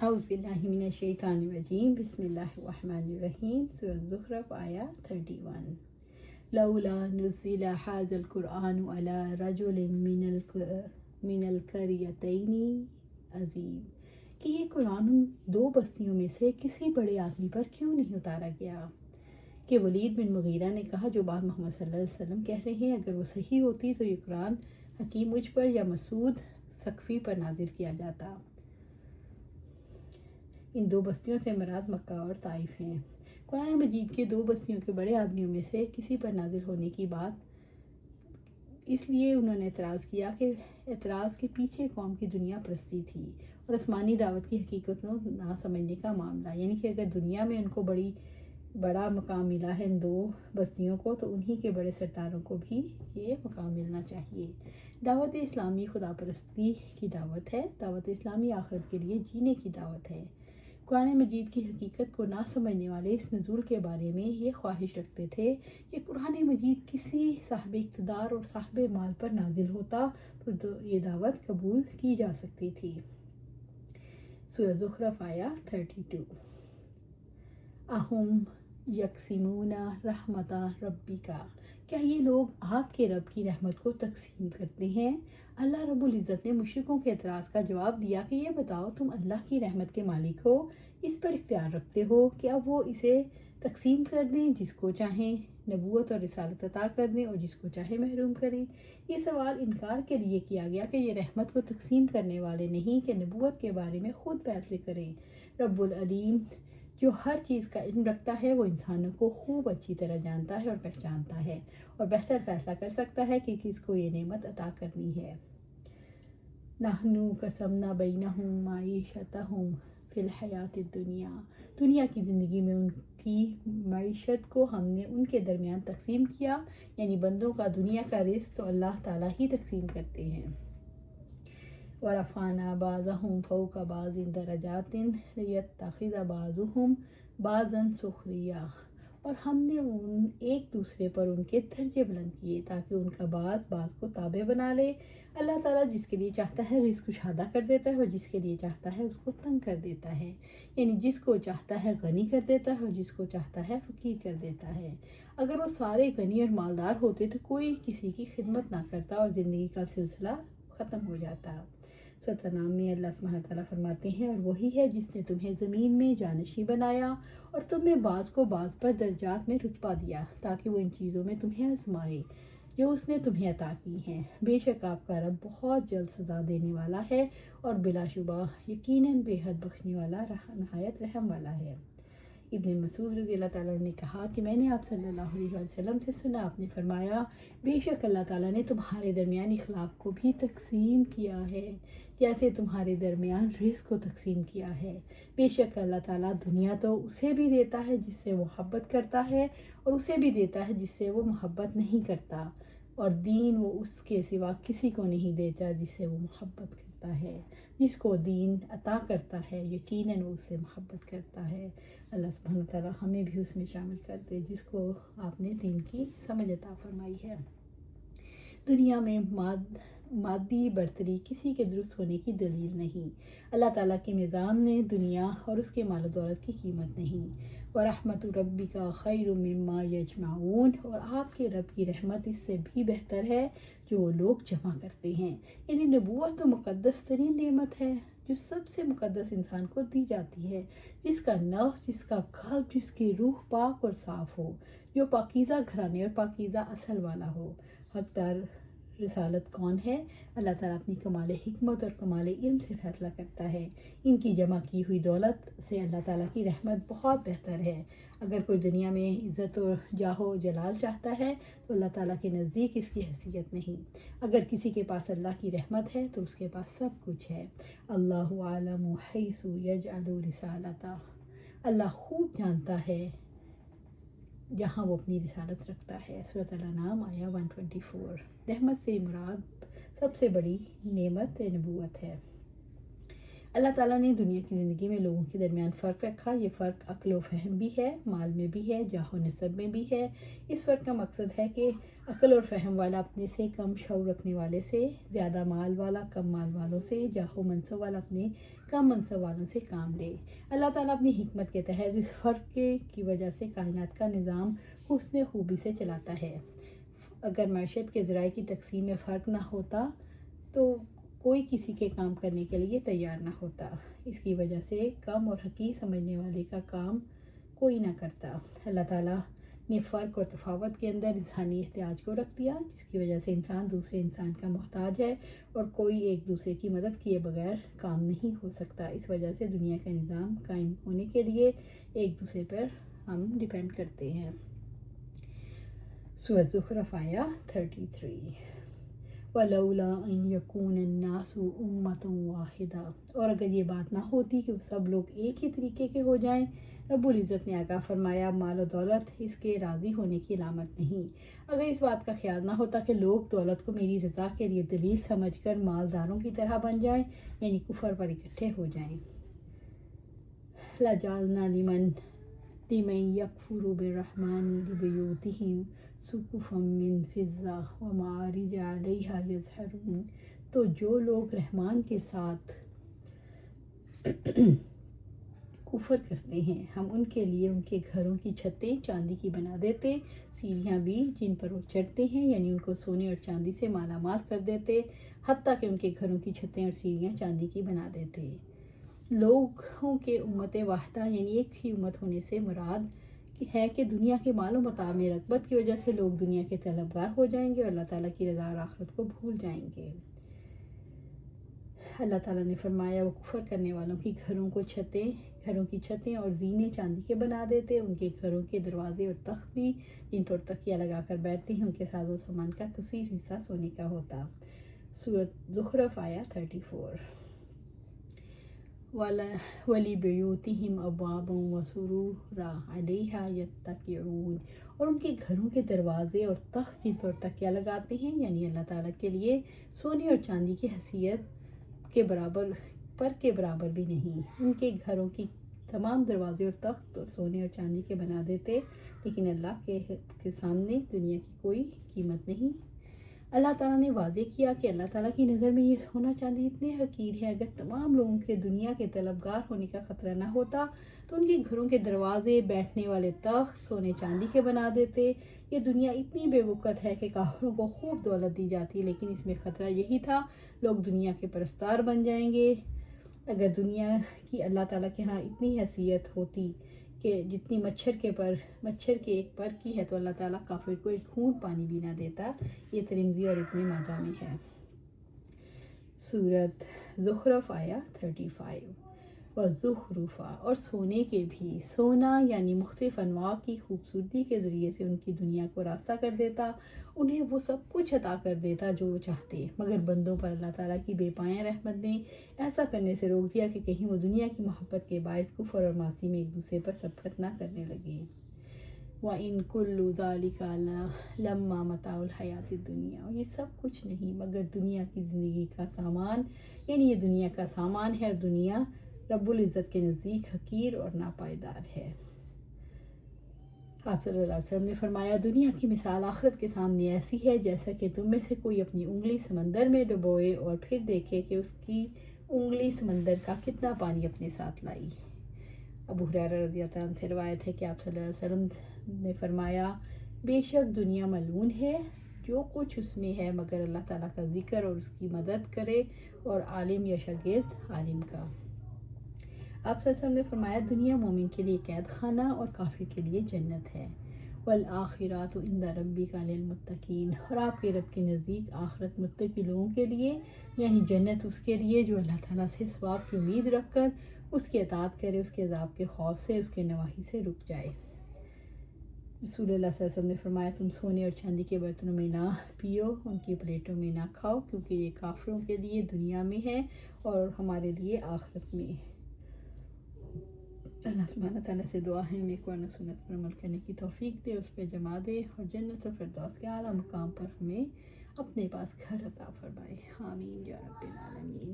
اعوذ باللہ من الشیطان الرجیم بسم اللہ الرحمن الرحیم سورۃ زخرف آیا 31 لولا نزل هذا القرآن على رجل من القریتین عظیم کہ یہ قرآن دو بستیوں میں سے کسی بڑے آدمی پر کیوں نہیں اتارا گیا؟ کہ ولید بن مغیرہ نے کہا جو بات محمد صلی اللہ علیہ وسلم کہہ رہے ہیں اگر وہ صحیح ہوتی تو یہ قرآن حکیم مجھ پر یا مسعود ثقفی پر نازل کیا جاتا۔ ان دو بستیوں سے مراد مکہ اور طائف ہیں۔ قرآن مجید کے دو بستیوں کے بڑے آدمیوں میں سے کسی پر نازل ہونے کی بات اس لیے انہوں نے اعتراض کیا کہ اعتراض کے پیچھے قوم کی دنیا پرستی تھی اور آسمانی دعوت کی حقیقت کو نہ سمجھنے کا معاملہ، یعنی کہ اگر دنیا میں ان کو بڑا مقام ملا ہے ان دو بستیوں کو تو انہی کے بڑے سرداروں کو بھی یہ مقام ملنا چاہیے۔ دعوت اسلامی خدا پرستی کی دعوت ہے، دعوت اسلامی آخرت کے لیے جینے کی دعوت ہے۔ قرآن مجید کی حقیقت کو نہ سمجھنے والے اس نزول کے بارے میں یہ خواہش رکھتے تھے کہ قرآن مجید کسی صاحب اقتدار اور صاحب مال پر نازل ہوتا تو یہ دعوت قبول کی جا سکتی تھی۔ سورۃ زخرف آیا 32 اہم یقسمون رحمت ربک، کیا یہ لوگ آپ کے رب کی رحمت کو تقسیم کرتے ہیں؟ اللہ رب العزت نے مشرکوں کے اعتراض کا جواب دیا کہ یہ بتاؤ تم اللہ کی رحمت کے مالک ہو، اس پر اختیار رکھتے ہو کہ اب وہ اسے تقسیم کر دیں، جس کو چاہیں نبوت اور رسالت عطا کر دیں اور جس کو چاہے محروم کریں۔ یہ سوال انکار کے لیے کیا گیا کہ یہ رحمت کو تقسیم کرنے والے نہیں کہ نبوت کے بارے میں خود فیصلے کریں۔ رب العلیم جو ہر چیز کا علم رکھتا ہے وہ انسانوں کو خوب اچھی طرح جانتا ہے اور پہچانتا ہے اور بہتر فیصلہ کر سکتا ہے کہ کس کو یہ نعمت عطا کرنی ہے۔ نحن قسمنا بینہم معیشتہم فی الحیات الدنیا، دنیا کی زندگی میں ان کی معیشت کو ہم نے ان کے درمیان تقسیم کیا، یعنی بندوں کا دنیا کا رزق تو اللہ تعالیٰ ہی تقسیم کرتے ہیں۔ وَرَفَعْنَا بَعْضَهُمْ فَوْقَ بَعْضٍ دَرَجَاتٍ لِيَتَّخِذَ بَعْضُهُمْ بَعْضًا سُخْرِيًّا، اور ہم نے ایک دوسرے پر ان کے درجے بلند کیے تاکہ ان کا بعض کو تابع بنا لے۔ اللہ تعالیٰ جس کے لیے چاہتا ہے رزق کشادہ کر دیتا ہے اور جس کے لیے چاہتا ہے اس کو تنگ کر دیتا ہے، یعنی جس کو چاہتا ہے غنی کر دیتا ہے اور جس کو چاہتا ہے فقیر کر دیتا ہے۔ اگر وہ سارے غنی اور مالدار ہوتے تو کوئی کسی کی خدمت نہ کرتا اور زندگی کا سلسلہ ختم ہو جاتا۔ سورۃ انعام میں اللہ سبحانہ تعالیٰ فرماتے ہیں اور وہی ہے جس نے تمہیں زمین میں جانشین بنایا اور تمہیں بعض کو بعض پر درجات میں رتبہ دیا تاکہ وہ ان چیزوں میں تمہیں آزمائے جو اس نے تمہیں عطا کی ہیں۔ بے شک آپ کا رب بہت جلد سزا دینے والا ہے اور بلا شبہ یقیناً بے حد بخشنے والا نہایت رحم والا ہے۔ ابن مسعود رضی اللہ تعالیٰ نے کہا کہ میں نے آپ صلی اللہ علیہ وسلم سے سنا، آپ نے فرمایا بے شک اللہ تعالیٰ نے تمہارے درمیان اخلاق کو بھی تقسیم کیا ہے جیسے تمہارے درمیان رزق کو تقسیم کیا ہے۔ بے شک اللہ تعالیٰ دنیا تو اسے بھی دیتا ہے جس سے وہ محبت کرتا ہے اور اسے بھی دیتا ہے جس سے وہ محبت نہیں کرتا، اور دین وہ اس کے سوا کسی کو نہیں دیتا جس سے وہ محبت کرتا ہے۔ جس کو دین عطا کرتا ہے یقیناً وہ اس سے محبت کرتا ہے۔ اللہ سبحانہ تعالیٰ ہمیں بھی اس میں شامل کر دے جس کو آپ نے دین کی سمجھ عطا فرمائی ہے۔ دنیا میں مادی برتری کسی کے درست ہونے کی دلیل نہیں۔ اللہ تعالیٰ کے نظام نے دنیا اور اس کے مال و دولت کی قیمت نہیں۔ وَرَحْمَتُ رَبِّكَ خَيْرٌ مِّمَّا يَجْمَعُونَ، اور آپ کے رب کی رحمت اس سے بھی بہتر ہے جو وہ لوگ جمع کرتے ہیں۔ یعنی نبوت تو مقدس ترین نعمت ہے جو سب سے مقدس انسان کو دی جاتی ہے، جس کا نفس، جس کا قلب، جس کی روح پاک اور صاف ہو، جو پاکیزہ گھرانے اور پاکیزہ اصل والا ہو۔ حقدار رسالت کون ہے؟ اللہ تعالیٰ اپنی کمال حکمت اور کمال علم سے فیصلہ کرتا ہے۔ ان کی جمع کی ہوئی دولت سے اللہ تعالیٰ کی رحمت بہت بہتر ہے۔ اگر کوئی دنیا میں عزت و جاہ و جلال چاہتا ہے تو اللہ تعالیٰ کے نزدیک اس کی حیثیت نہیں۔ اگر کسی کے پاس اللہ کی رحمت ہے تو اس کے پاس سب کچھ ہے۔ اللہ عالم حیث یجعل رسالتہ، اللہ خوب جانتا ہے جہاں وہ اپنی رسالت رکھتا ہے۔ سورۃ الانعام آیا 124۔ رحمت سے مراد سب سے بڑی نعمت نبوت ہے۔ اللہ تعالیٰ نے دنیا کی زندگی میں لوگوں کے درمیان فرق رکھا۔ یہ فرق عقل و فہم بھی ہے، مال میں بھی ہے، جاہ و نسب میں بھی ہے۔ اس فرق کا مقصد ہے کہ عقل اور فہم والا اپنے سے کم شعور رکھنے والے سے، زیادہ مال والا کم مال والوں سے، جاہ و منصب والا اپنے کم منصب والوں سے کام لے۔ اللہ تعالیٰ اپنی حکمت کے تحت اس فرق کی وجہ سے کائنات کا نظام حسن خوبی سے چلاتا ہے۔ اگر معیشت کے ذرائع کی تقسیم میں فرق نہ ہوتا تو کوئی کسی کے کام کرنے کے لیے تیار نہ ہوتا۔ اس کی وجہ سے کم اور حقیر سمجھنے والے کا کام کوئی نہ کرتا۔ اللہ تعالیٰ نے فرق اور تفاوت کے اندر انسانی احتیاج کو رکھ دیا، جس کی وجہ سے انسان دوسرے انسان کا محتاج ہے اور کوئی ایک دوسرے کی مدد کیے بغیر کام نہیں ہو سکتا۔ اس وجہ سے دنیا کا نظام قائم ہونے کے لیے ایک دوسرے پر ہم ڈیپینڈ کرتے ہیں۔ سورۃ زخرف آیا 33۔ وَلَوْلَا أَن يَكُونَ النَّاسُ أُمَّةً وَاحِدَةً، اور اگر یہ بات نہ ہوتی کہ سب لوگ ایک ہی طریقے کے ہو جائیں، رب العزت نے آگاہ فرمایا مال و دولت اس کے راضی ہونے کی علامت نہیں۔ اگر اس بات کا خیال نہ ہوتا کہ لوگ دولت کو میری رضا کے لیے دلیل سمجھ کر مالداروں کی طرح بن جائیں، یعنی کفر پر اکٹھے ہو جائیں۔ لَجَعَلْنَا لِمَن يَكْفُرُ بِالرَّحْمَنِ لِبُيُوتِهِمْ سُقُفًا مِّن فِضَّةٍ وَمَعَارِجَ عَلَيْهَا يَظْهَرُونَ، تو جو لوگ رحمان کے ساتھ کفر کرتے ہیں ہم ان کے لیے ان کے گھروں کی چھتیں چاندی کی بنا دیتے، سیڑھیاں بھی جن پر وہ چڑھتے ہیں، یعنی ان کو سونے اور چاندی سے مالا مال کر دیتے، حتیٰ کہ ان کے گھروں کی چھتیں اور سیڑھیاں چاندی کی بنا دیتے۔ لوگوں کے امت واحدہ یعنی ایک ہی امت ہونے سے مراد ہے کہ دنیا کے مال و متاع میں رغبت کی وجہ سے لوگ دنیا کے طلبگار ہو جائیں گے اور اللہ تعالیٰ کی رضا اور آخرت کو بھول جائیں گے۔ اللہ تعالیٰ نے فرمایا وہ کفر کرنے والوں کی گھروں کی چھتیں اور زینے چاندی کے بنا دیتے، ان کے گھروں کے دروازے اور تخت بھی جن پر تکیہ لگا کر بیٹھتے ہیں ان کے ساز و سامان کا کثیر حصہ سونے کا ہوتا۔ سورۃ زخرف آیا 34۔ وَلِبُيُوتِهِمْ أَبْوَابًا وَسُرُرًا عَلَيْهَا يَتَّكِئُونَ، اور ان کے گھروں کے دروازے اور تخت جن پر تکیہ لگاتے ہیں، یعنی اللہ تعالیٰ کے لیے سونے اور چاندی کی حیثیت کے برابر بھی نہیں۔ ان کے گھروں کی تمام دروازے اور تخت سونے اور چاندی کے بنا دیتے، لیکن اللہ کے سامنے دنیا کی کوئی قیمت نہیں۔ اللہ تعالیٰ نے واضح کیا کہ اللہ تعالیٰ کی نظر میں یہ سونا چاندی اتنے حقیر ہے، اگر تمام لوگوں کے دنیا کے طلبگار ہونے کا خطرہ نہ ہوتا تو ان کے گھروں کے دروازے، بیٹھنے والے تخت سونے چاندی کے بنا دیتے۔ یہ دنیا اتنی بے وقت ہے کہ کافروں کو خوب دولت دی جاتی، لیکن اس میں خطرہ یہی تھا لوگ دنیا کے پرستار بن جائیں گے۔ اگر دنیا کی اللہ تعالیٰ کے ہاں اتنی حیثیت ہوتی کہ جتنی مچھر کے ایک پر کی ہے، تو اللہ تعالیٰ کافر کو ایک گھونٹ پانی بھی نہ دیتا۔ یہ ترمذی اور ابن ماجہ میں ہے۔ سورۃ زخرف آیا 35۔ وَالزُّخْرُفَ، اور سونے کے بھی، سونا یعنی مختلف انواع کی خوبصورتی کے ذریعے سے ان کی دنیا کو راستہ کر دیتا، انہیں وہ سب کچھ عطا کر دیتا جو وہ چاہتے، مگر بندوں پر اللہ تعالیٰ کی بے پایاں رحمت نے ایسا کرنے سے روک دیا کہ کہیں وہ دنیا کی محبت کے باعث کفر اور معاصی میں ایک دوسرے پر سبقت نہ کرنے لگے۔ وَإِن كُلُّ ذَلِكَ لَمَّا مَتَاعُ الْحَيَاةِ الدُّنْيَا، اور یہ سب کچھ نہیں مگر دنیا کی زندگی کا سامان، یعنی یہ دنیا کا سامان ہے اور دنیا رب العزت کے نزدیک حقیر اور ناپائیدار ہے۔ آپ صلی اللہ علیہ وسلم نے فرمایا دنیا کی مثال آخرت کے سامنے ایسی ہے جیسا کہ تم میں سے کوئی اپنی انگلی سمندر میں ڈبوئے اور پھر دیکھے کہ اس کی انگلی سمندر کا کتنا پانی اپنے ساتھ لائی۔ ابو ہریرہ رضی اللہ عنہ سے روایت ہے کہ آپ صلی اللہ علیہ وسلم نے فرمایا بے شک دنیا ملعون ہے، جو کچھ اس میں ہے مگر اللہ تعالیٰ کا ذکر اور اس کی مدد کرے اور عالم یا شاگرد عالم کا۔ آپ صلی اللہ علیہ وسلم نے فرمایا دنیا مومن کے لیے قید خانہ اور کافر کے لیے جنت ہے۔ والآخرات عند ربک للمتقین، اور آپ کے رب کے نزدیک آخرت متقی لوگوں کے لیے، یعنی جنت اس کے لیے جو اللہ تعالیٰ سے ثواب کی امید رکھ کر اس کی اطاعت کرے، اس کے عذاب کے خوف سے، اس کے نواہی سے رک جائے۔ رسول اللہ صلی اللہ علیہ وسلم نے فرمایا تم سونے اور چاندی کے برتنوں میں نہ پیو، ان کی پلیٹوں میں نہ کھاؤ، کیونکہ یہ کافروں کے لیے دنیا میں ہے اور ہمارے لیے آخرت میں۔ اللہ سبحانہ تعالیٰ سے دعا ہے ہمیں قرآن و سنت پر عمل کرنے کی توفیق دے، اس پہ جما دے اور جنت الفردوس کے اعلیٰ مقام پر ہمیں اپنے پاس گھر عطا فرمائے۔ آمین یا رب العالمین۔